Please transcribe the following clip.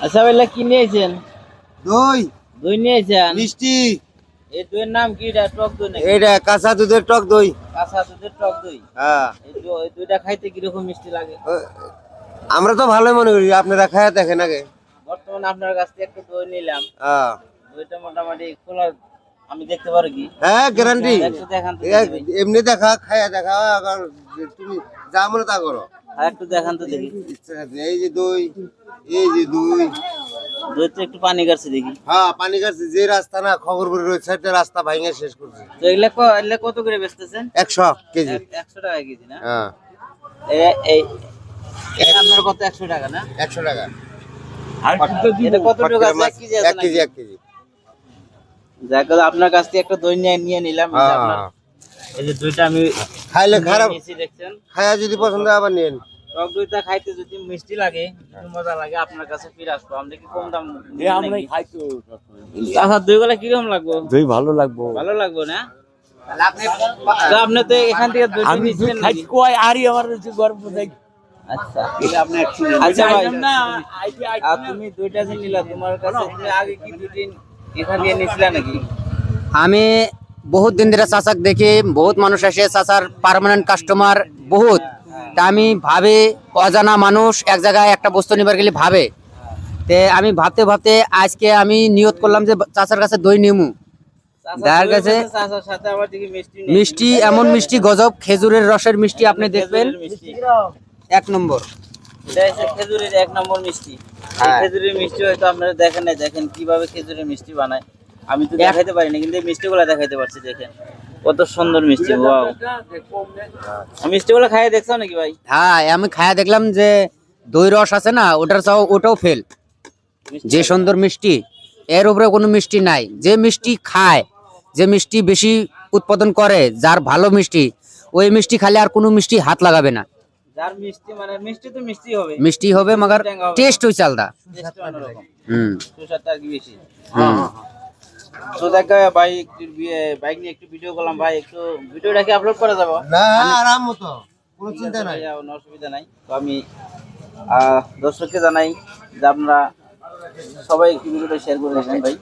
আচ্ছা ভাইলা কি নিয়েছেন? দই দই নিয়েছেন? মিষ্টি। এই দইয়ের নাম কি? এটা টক দই নাকি? এটা কাঁচা দুধের টক দই। কাঁচা দুধের টক দই। হ্যাঁ, এই দইটা খাইতে কিরকম মিষ্টি লাগে? আমরা তো ভালোই মনে করি, আপনারা খায়া দেখেন আগে। বর্তমানে আপনার কাছ থেকে একটু দই নিলাম, হ্যাঁ দইটা মোটামুটি খোলা আমি দেখতে পারো কি? হ্যাঁ, গ্যারান্টি। একটু দেখান তো দেখি ভাই। এমনি দেখা, খায়া দেখা, আবার তুমি যা মনে তা করো। আর একটু দেখান তো দেখি। এই যে দই, এই যে দই। দই তো একটু পানি কাটছে দেখি। হ্যাঁ, পানি কাটছে। যে রাস্তা না খবরপুর রোড সাইডে রাস্তা ভাঙে শেষ করছে। তো এগুলা কত করে বেচতেছেন? 100 কেজি। 100 টাকা কেজি না? হ্যাঁ, এটা আপনার কত? 100 টাকা না? 100 টাকা। এটা কত টাকা আছে? 1 কেজি আছে 1 কেজি, নাকি? 1 কেজি। যাক আপনার কাছ থেকে একটা দই নিয়ে নিলাম। এই যে আপনার এই যে দইটা আমি খাইলে খারাপ, নিয়েছি দেখছেন। খায়া যদি পছন্দ হয় আবার নিন। টক দইটা খাইতে যদি মিষ্টি লাগে, যদি মজা লাগে, আপনার কাছে ফিরে আসবো। আমরা কি কম দাম? আমরা খাইতো আচ্ছা, দইগুলা কিরকম লাগবো? দই ভালো লাগবো। ভালো লাগবো না? তো আপনি তো এখান থেকে দই আমি দই নিচ্ছেন খাই নাকি? কই আরই আমার গর্ব দেখ। আচ্ছা, আচ্ছা ভাই, আর তুমি দইটা যে নিলা, তোমার কাছে তুমি আগে কি দুদিন এখান দিয়ে নিছিলা নাকি? আমি বহুত দিন ধরে চাচাক দেখি, বহুত মানুষ আসে, চাচার পার্মানেন্ট কাস্টমার বহুত। তা আমি ভাবে অজানা মানুষ এক জায়গায় একটা বস্তু নিবার গেলে ভাবে, তে আমি ভাবতে ভাবতে আজকে আমি নিয়ত করলাম যে চাচার কাছে দই নিমু। যার কাছে চাচার সাথে আবার দেখি মিষ্টি নেই। মিষ্টি, এমন মিষ্টি গজব, খেজুরের রসের মিষ্টি আপনি দেখবেন খেজুরের মিষ্টি। 1 নম্বর। এটা হচ্ছে খেজুরের 1 নম্বর মিষ্টি। এই হ্যাঁ। খেজুরের মিষ্টি হয়তো আপনারা দেখেন নাই, দেখেন কিভাবে খেজুরের মিষ্টি বানায়। আমি তো দেখাইতে পারি না, কিন্তু এই মিষ্টিগুলো দেখাইতে পারছি। দেখেন কত সুন্দর মিষ্টি। ওয়াও, মিষ্টিগুলো খাইয়ে দেখছো নাকি ভাই? হ্যাঁ, আমি খায়া দেখলাম যে দই রস আছে না, ওটাও ফেল। যে সুন্দর মিষ্টি, এর উপরে কোনো মিষ্টি নাই। যে মিষ্টি খায়, যে মিষ্টি বেশি উৎপাদন করে, যার ভালো মিষ্টি, ওই মিষ্টি খালে আর কোনো মিষ্টি হাত লাগাবে না। যার মিষ্টি মানে মিষ্টি তো মিষ্টি হবে, মিষ্টি হবে, মাগার টেস্ট হইছে আলাদা। টেস্ট অন্যরকম। হুম। সুস্বাদটা আর কি বেশি। হুম। তো দেখা ভাই, একটু বাইক নিয়ে একটু ভিডিও করলাম ভাই, একটু ভিডিওটা কি আপলোড করা যাবে? না, আরাম মতো, কোনো চিন্তা নাই। কোনো অসুবিধা নাই। তো আমি দর্শককে জানাই যে আপনারা সবাই একটু ভিডিওটা শেয়ার করে দেবেন ভাই।